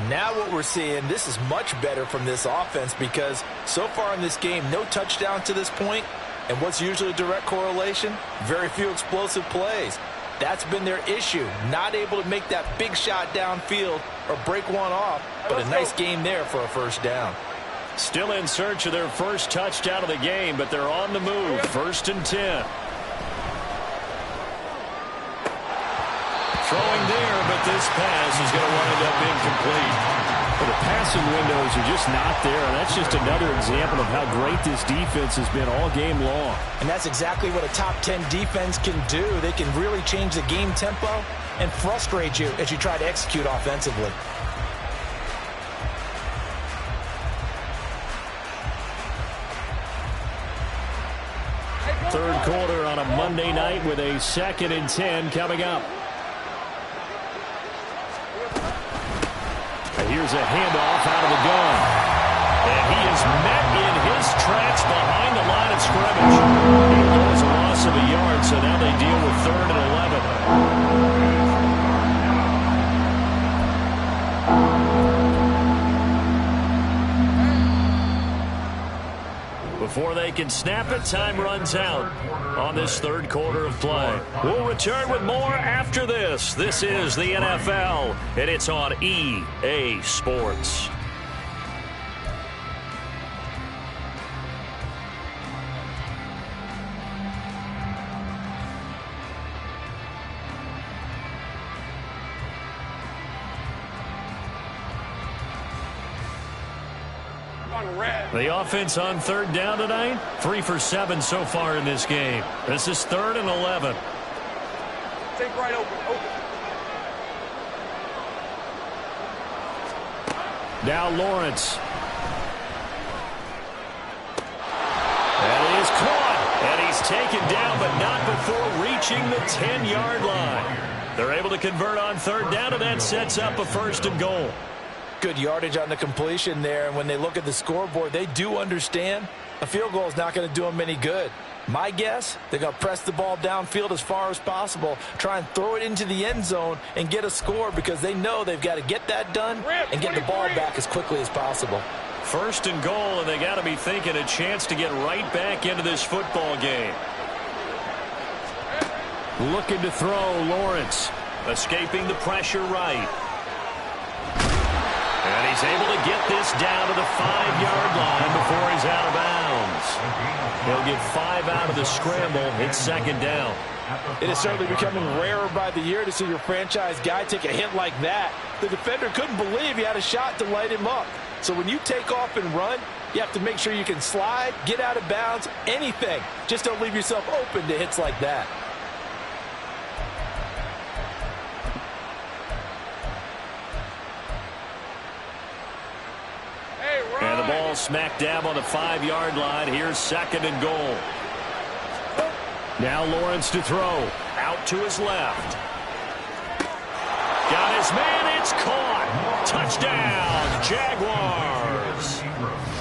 C: Now what we're seeing, this is much better from this offense because so far in this game, no touchdown to this point. And what's usually a direct correlation? Very few explosive plays. That's been their issue. Not able to make that big shot downfield or break one off. But a nice game there for a 1st down.
A: Still in search of their first touchdown of the game, but they're on the move. 1st and 10. Throwing there, but this pass is going to wind up incomplete. Well, the passing windows are just not there, and that's just another example of how great this defense has been all game long.
C: And that's exactly what a top 10 defense can do. They can really change the game tempo and frustrate you as you try to execute offensively.
A: 3rd quarter on a Monday night with a 2nd and 10 coming up. And here's a handoff out of the gun. And he is met in his tracks behind the line of scrimmage. Here goes a loss of a yard, so now they deal with 3rd and 11. Before they can snap it, time runs out on this 3rd quarter of play. We'll return with more after this. This is the NFL, and it's on EA Sports. The offense on third down tonight, 3 for 7 so far in this game. This is 3rd and 11.
E: Take right open.
A: Now Lawrence. That is caught. And he's taken down, but not before reaching the 10-yard line. They're able to convert on third down, and that sets up a 1st and goal.
C: Good yardage on the completion there, and when they look at the scoreboard, they do understand a field goal is not going to do them any good. My guess, they're going to press the ball downfield as far as possible, try and throw it into the end zone and get a score because they know they've got to get that done and get the ball back as quickly as possible.
A: 1st and goal, and they got to be thinking a chance to get right back into this football game. Looking to throw, Lawrence. Escaping the pressure right. And he's able to get this down to the 5-yard line before he's out of bounds. He'll get 5 out of the scramble. It's 2nd down.
C: It is certainly becoming rarer by the year to see your franchise guy take a hit like that. The defender couldn't believe he had a shot to light him up. So when you take off and run, you have to make sure you can slide, get out of bounds, anything. Just don't leave yourself open to hits like that.
A: And the ball smack dab on the 5-yard line. Here's 2nd and goal. Now Lawrence to throw. Out to his left. Got his man. It's caught. Touchdown, Jaguars.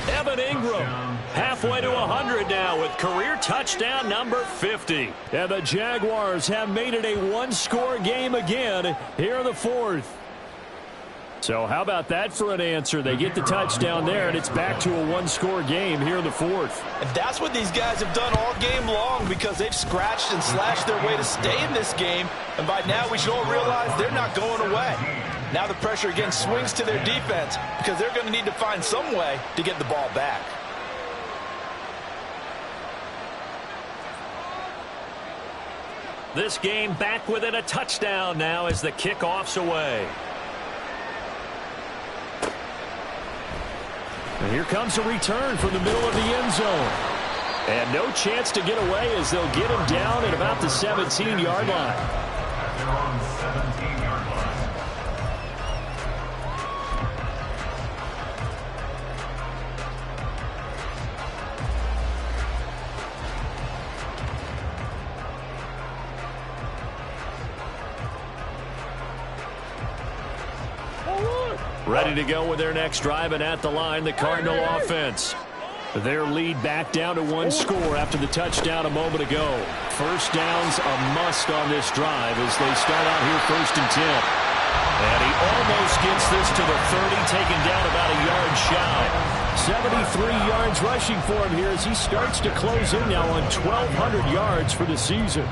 A: Evan Ingram halfway to 100 now with career touchdown number 50. And the Jaguars have made it a 1-score game again here in the 4th. So how about that for an answer? They get the touchdown there, and it's back to a 1-score game here in the 4th.
C: And that's what these guys have done all game long because they've scratched and slashed their way to stay in this game. And by now we should all realize they're not going away. Now the pressure again swings to their defense because they're going to need to find some way to get the ball back.
A: This game back within a touchdown now as the kickoff's away. And here comes a return from the middle of the end zone. And no chance to get away as they'll get him down at about the 17-yard line.
D: They're on 17-yard line.
A: Ready to go with their next drive, and at the line, the Cardinal offense. Their lead back down to 1 score after the touchdown a moment ago. First down's a must on this drive as they start out here 1st and 10. And he almost gets this to the 30, taken down about a yard shy. 73 yards rushing for him here as he starts to close in now on 1,200 yards for the season.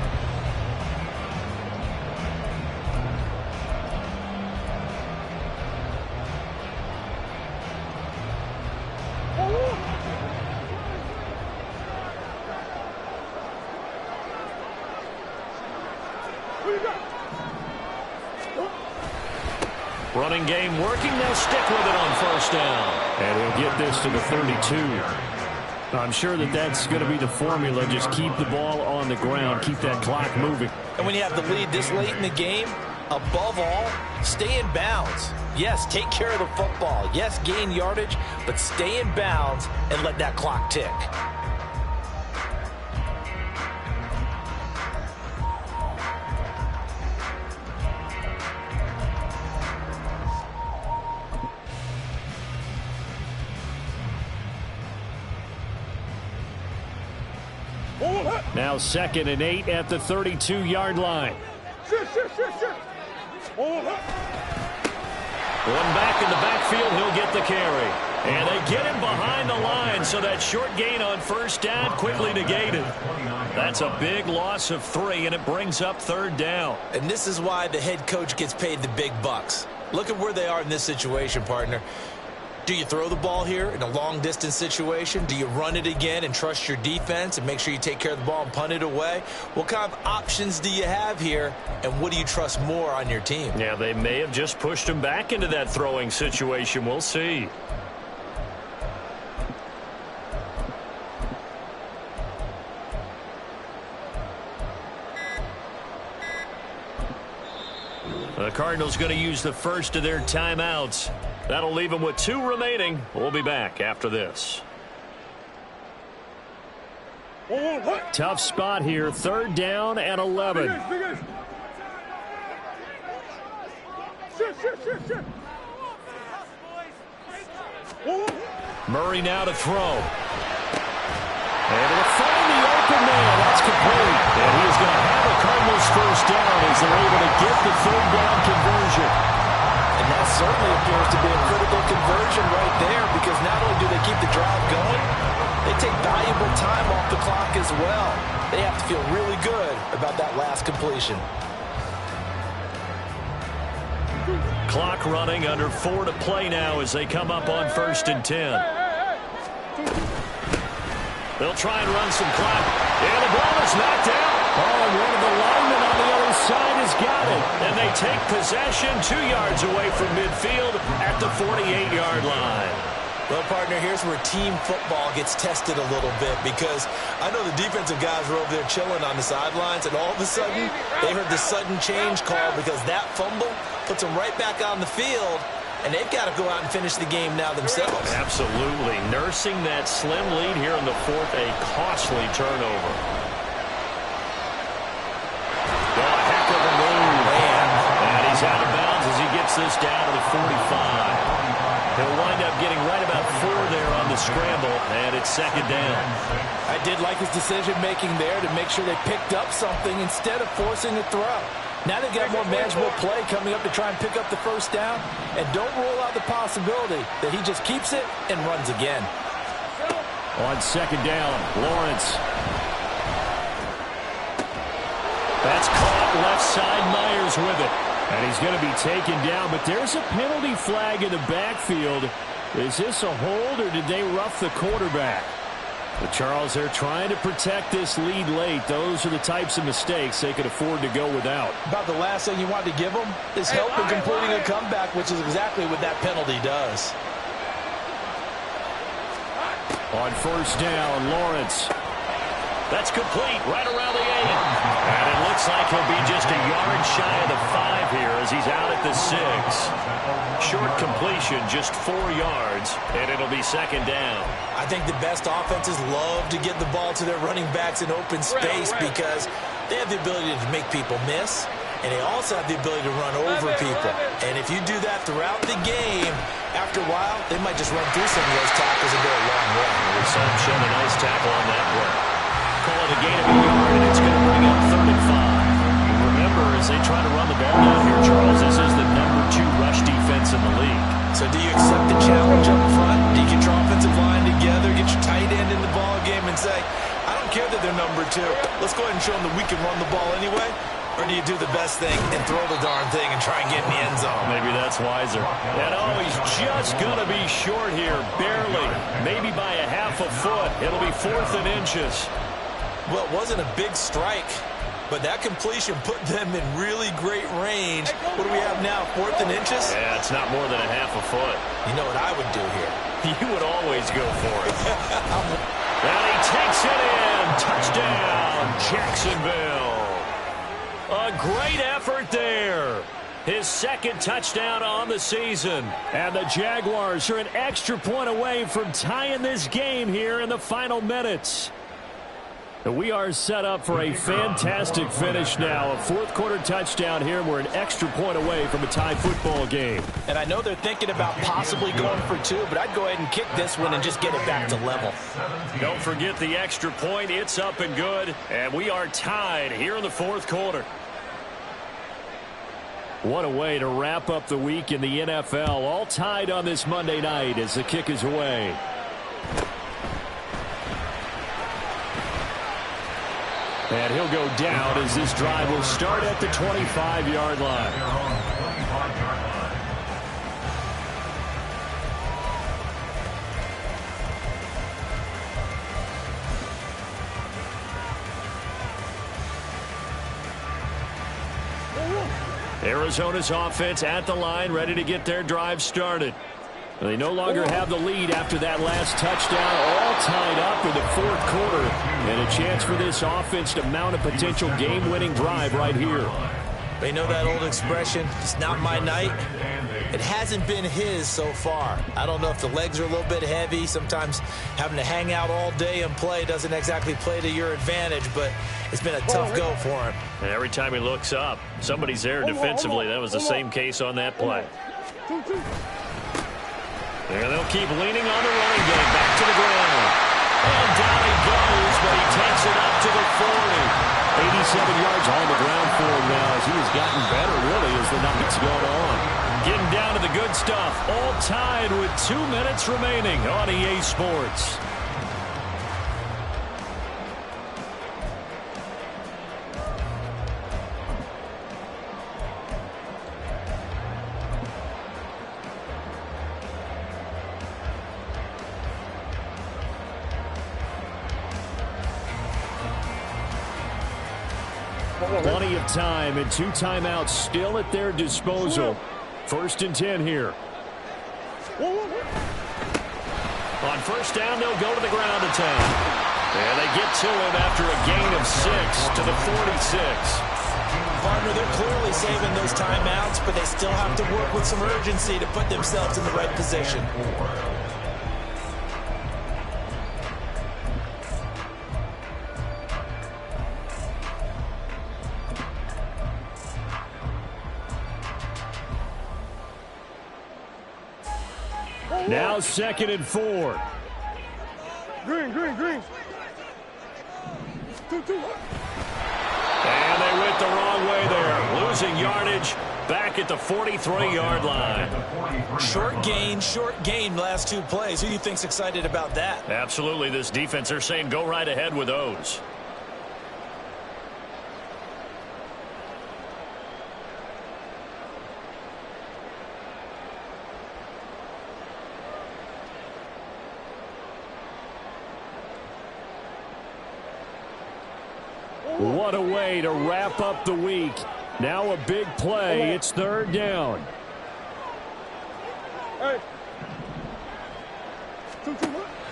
A: Running game working. They'll stick with it on 1st down. And he'll get this to the 32. I'm sure that's going to be the formula. Just keep the ball on the ground. Keep that clock moving.
C: And when you have the lead this late in the game, above all, stay in bounds. Yes, take care of the football. Yes, gain yardage, but stay in bounds and let that clock tick.
A: Now 2nd and 8 at the 32-yard line. One back in the backfield, he'll get the carry. And they get him behind the line, so that short gain on 1st down quickly negated. That's a big loss of 3, and it brings up 3rd down.
B: And this is why the head coach gets paid the big bucks. Look at where they are in this situation, partner. Do you throw the ball here in a long-distance situation? Do you run it again and trust your defense and make sure you take care of the ball and punt it away? What kind of options do you have here, and what do you trust more on your team?
A: Yeah, they may have just pushed him back into that throwing situation. We'll see. The Cardinals going to use the first of their timeouts. That'll leave them with 2 remaining. We'll be back after this. Tough spot here. 3rd down and 11. Murray now to throw. And to find the open man. That's complete. And he is going to have a Cardinals first down as they're able to get the 3rd down conversion.
C: And that certainly appears to be a critical conversion right there, because not only do they keep the drive going, they take valuable time off the clock as well. They have to feel really good about that last completion.
A: Clock running, under 4 to play now as they come up on 1st and 10. They'll try and run some clock. And the ball is knocked out. Oh, and one of the linemen on the other side has got it. And they take possession 2 yards away from midfield at the 48-yard line.
B: Well, partner, here's where team football gets tested a little bit, because I know the defensive guys were over there chilling on the sidelines, and all of a sudden they heard the sudden change call because that fumble puts them right back on the field, and they've got to go out and finish the game now themselves.
A: Absolutely. Nursing that slim lead here in the 4th, a costly turnover. Well, a heck of a move. And he's out of bounds as he gets this down to the 45. He'll wind up getting right about 4 there on the scramble, and it's 2nd down.
C: I did like his decision-making there to make sure they picked up something instead of forcing a throw. Now they've got more manageable play coming up to try and pick up the 1st down, and don't rule out the possibility that he just keeps it and runs again.
A: On 2nd down, Lawrence. That's caught left side, Myers with it. And he's going to be taken down, but there's a penalty flag in the backfield. Is this a hold, or did they rough the quarterback? But Charles, they're trying to protect this lead late. Those are the types of mistakes they could afford to go without.
C: About the last thing you want to give them is help in completing a comeback, which is exactly what that penalty does.
A: On 1st down, Lawrence. That's complete right around the 8. And it looks like he'll be just a yard shy of the 5 here as he's out at the 6. Short completion, just 4 yards, and it'll be 2nd down.
B: I think the best offenses love to get the ball to their running backs in open space because they have the ability to make people miss, and they also have the ability to run over people. And if you do that throughout the game, after a while, they might just run through some of those tackles and go a long way.
A: We saw him show a nice tackle on that play. Call it a gain of a yard, and it's going to bring up 3rd and 5. Remember, as they try to run the ball down here, Charles, this is the number 2 rush defense in the league.
B: So do you accept the challenge up front? Do you get your offensive line together, get your tight end in the ball game, and say, I don't care that they're number 2. Let's go ahead and show them that we can run the ball anyway? Or do you do the best thing and throw the darn thing and try and get in the end zone?
A: Maybe that's wiser. And oh, he's just going to be short here, barely. Maybe by a half a foot. It'll be 4th and inches.
B: Well, it wasn't a big strike, but that completion put them in really great range. What do we have now, 4th and inches?
A: Yeah, it's not more than a half a foot.
B: You know what I would do here?
A: You would always go for it. And he takes it in. Touchdown, Jacksonville. A great effort there. His 2nd touchdown on the season. And the Jaguars are an extra point away from tying this game here in the final minutes. We are set up for a fantastic finish now. A 4th quarter touchdown here. We're an extra point away from a tie football game.
C: And I know they're thinking about possibly going for 2, but I'd go ahead and kick this one and just get it back to level.
A: Don't forget the extra point. It's up and good. And we are tied here in the 4th quarter. What a way to wrap up the week in the NFL. All tied on this Monday night as the kick is away. And he'll go down as this drive will start at the 25-yard line. Arizona's offense at the line, ready to get their drive started. They no longer have the lead after that last touchdown, all tied up in the 4th quarter. And a chance for this offense to mount a potential game-winning drive right here.
B: But you know that old expression, it's not my night? It hasn't been his so far. I don't know if the legs are a little bit heavy. Sometimes having to hang out all day and play doesn't exactly play to your advantage, but it's been a tough go for him.
A: And every time he looks up, somebody's there defensively. That was the same case on that play. There they'll keep leaning on the running game. Back to the ground. And down he goes, but he takes it up to the 40.
F: 87 yards on the ground for him now as he has gotten better, really, as the night's gone on.
A: Getting down to the good stuff. All tied with 2 minutes remaining on EA Sports.
F: Plenty of time and 2 timeouts still at their disposal. 1st and 10 here.
A: On first down, they'll go to the ground attack. And they get to him after a gain of 6 to the 46.
B: Partner, they're clearly saving those timeouts, but they still have to work with some urgency to put themselves in the right position.
F: Now 2nd and 4.
E: Green.
A: And they went the wrong way there. Losing yardage back at the 43-yard line.
B: Short gain last 2 plays. Who do you think's excited about that?
A: Absolutely. This defense, they're saying go right ahead with those.
F: What a way to wrap up the week. Now a big play. It's 3rd down.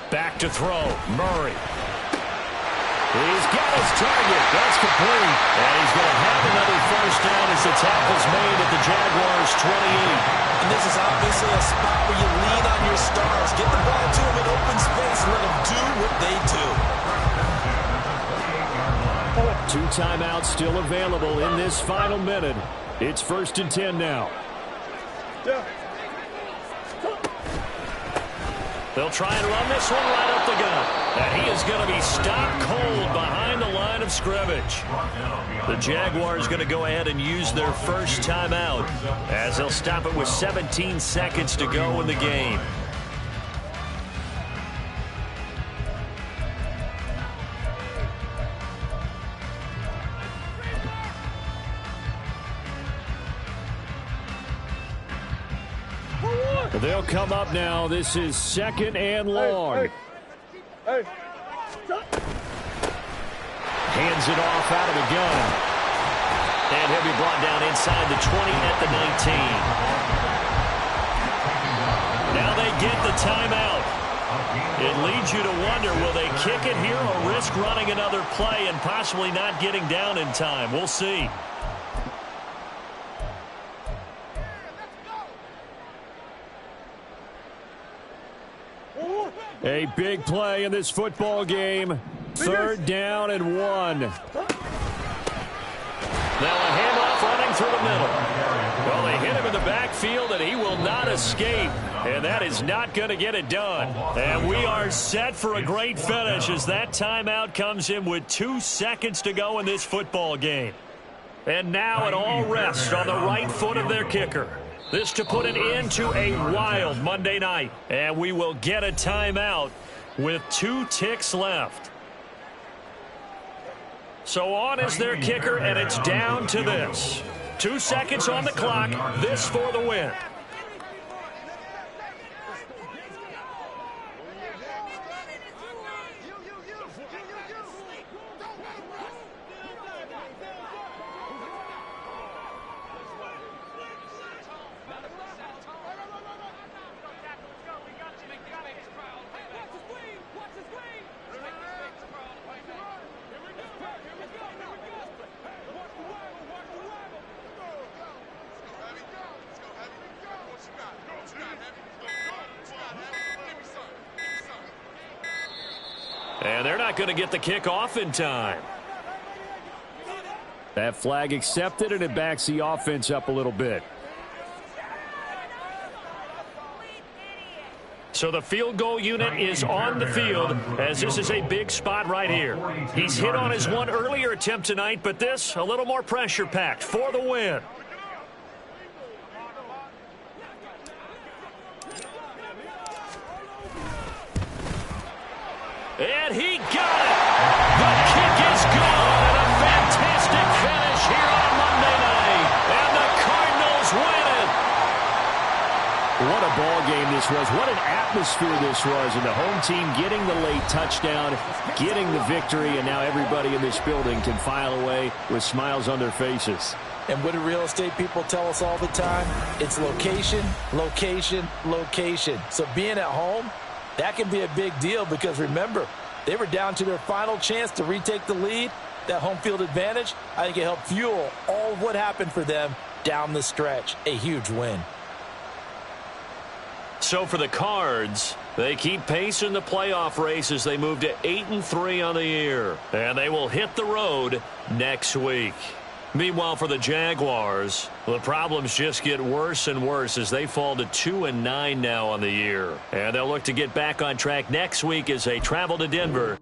A: Back to throw. Murray. He's got his target. That's complete. And he's going to have another first down as the tackle's made at the Jaguars' 28.
B: And this is obviously a spot where you lean on your stars. Get the ball to them in open space and let them do what they do.
F: 2 timeouts still available in this final minute. It's 1st and 10 now.
A: They'll try and run this one right up the gut. And he is going to be stopped cold behind the line of scrimmage. The Jaguars going to go ahead and use their first timeout as they'll stop it with 17 seconds to go in the game.
F: They'll come up now. This is 2nd and long.
A: Hands it off out of the gun. And he'll be brought down inside the 20 at the 19. Now they get the timeout. It leads you to wonder, will they kick it here or risk running another play and possibly not getting down in time? We'll see.
F: A big play in this football game. 3rd down and 1.
A: Now a handoff running through the middle. Well, they hit him in the backfield, and he will not escape. And that is not going to get it done. And we are set for a great finish as that timeout comes in with 2 seconds to go in this football game. And now it all rests on the right foot of their kicker. This to put an end to a wild Monday night. And we will get a timeout with 2 ticks left. So on is their kicker, and it's down to this. 2 seconds on the clock. This for the win. And they're not going to get the kick off in time.
F: That flag accepted, and it backs the offense up a little bit.
A: So the field goal unit is on the field as this is a big spot right here. He's hit on his one earlier attempt tonight, but this a little more pressure-packed for the win. And he got it. The kick is gone, and a fantastic finish here on Monday night. And the Cardinals win it.
F: What a ball game this was. What an atmosphere this was. And the home team getting the late touchdown, getting the victory, and now everybody in this building can file away with smiles on their faces.
C: And what do real estate people tell us all the time? It's location, location, location. So being at home, that can be a big deal because, remember, they were down to their final chance to retake the lead. That home field advantage, I think it helped fuel all of what happened for them down the stretch. A huge win.
A: So for the Cards, they keep pace in the playoff race as they move to 8-3 on the year. And they will hit the road next week. Meanwhile, for the Jaguars, the problems just get worse and worse as they fall to 2-9 now on the year. And they'll look to get back on track next week as they travel to Denver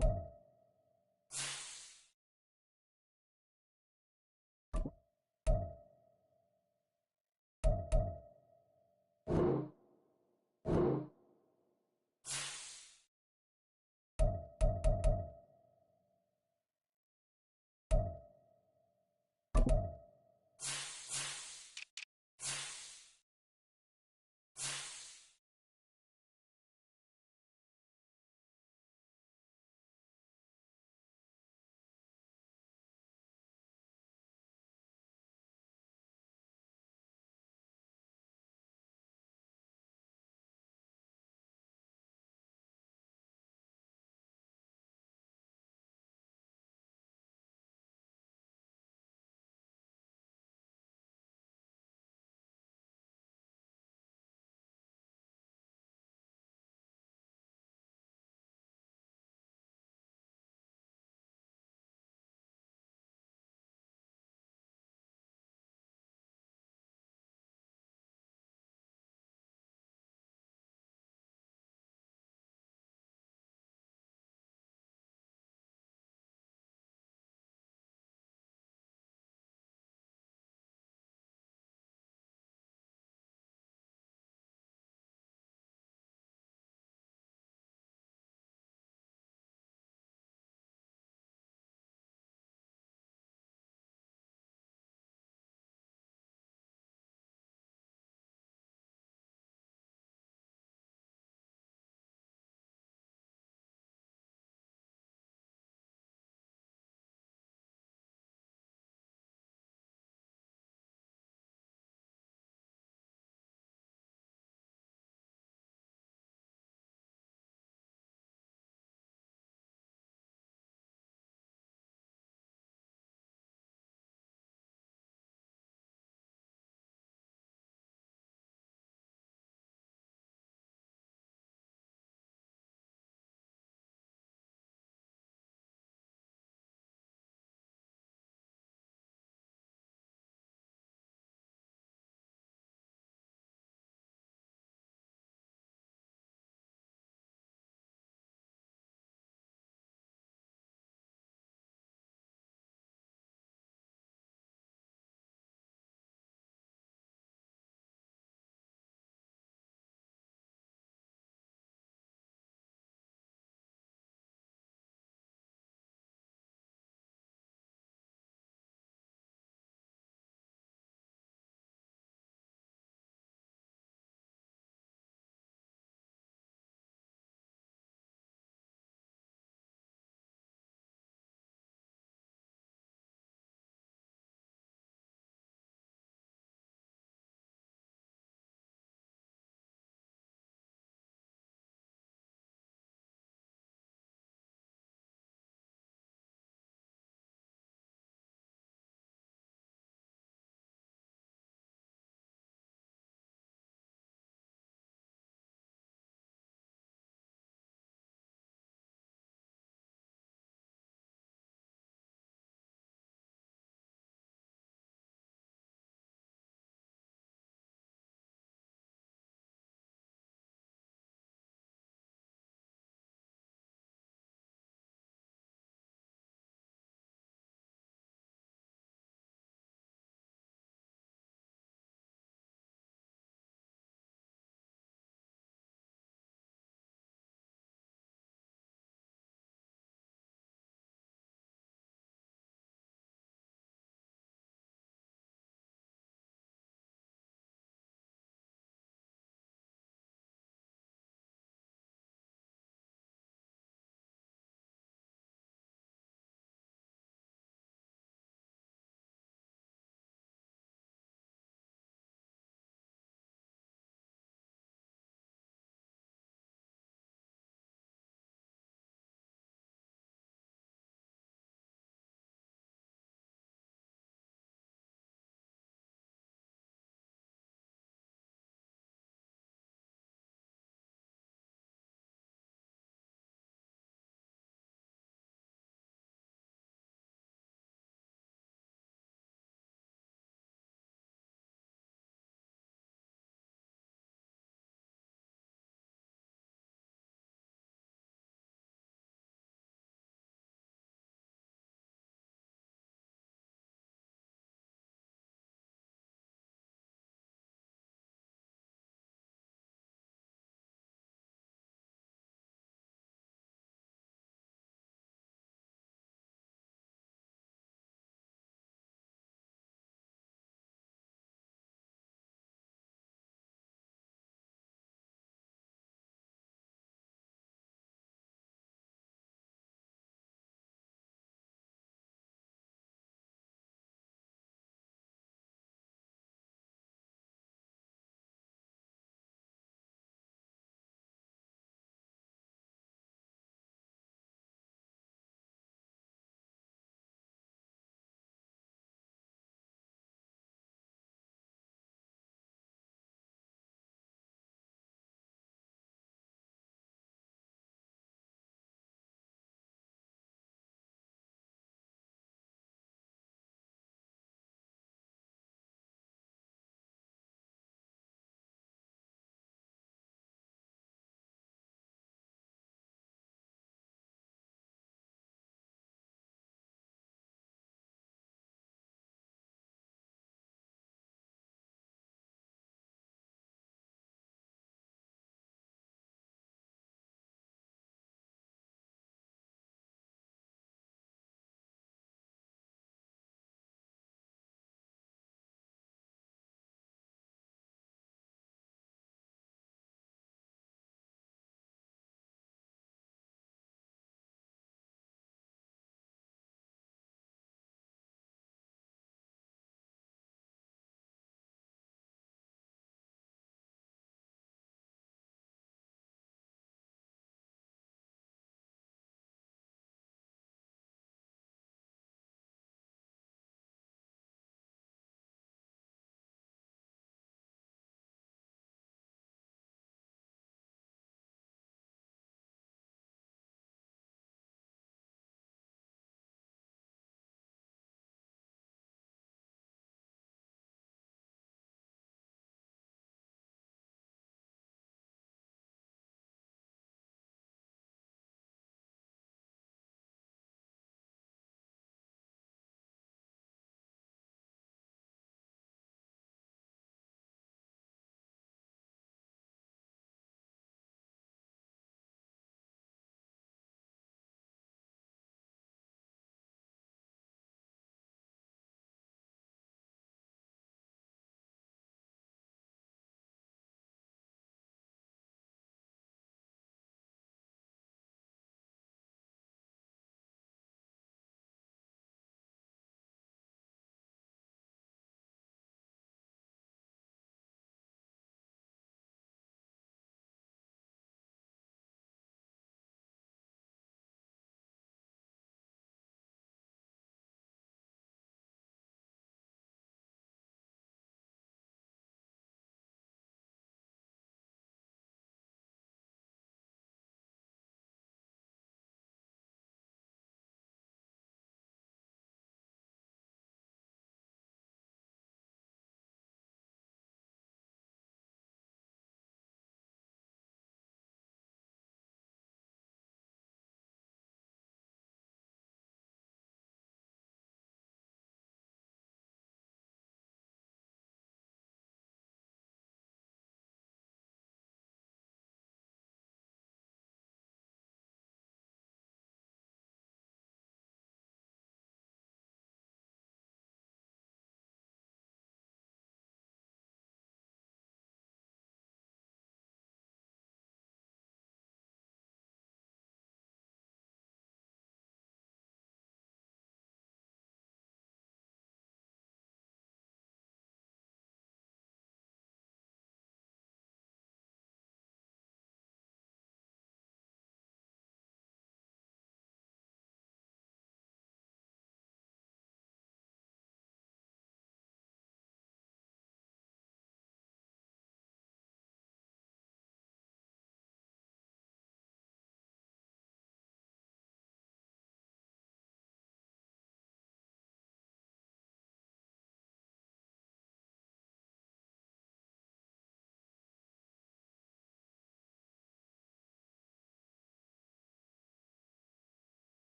D: down.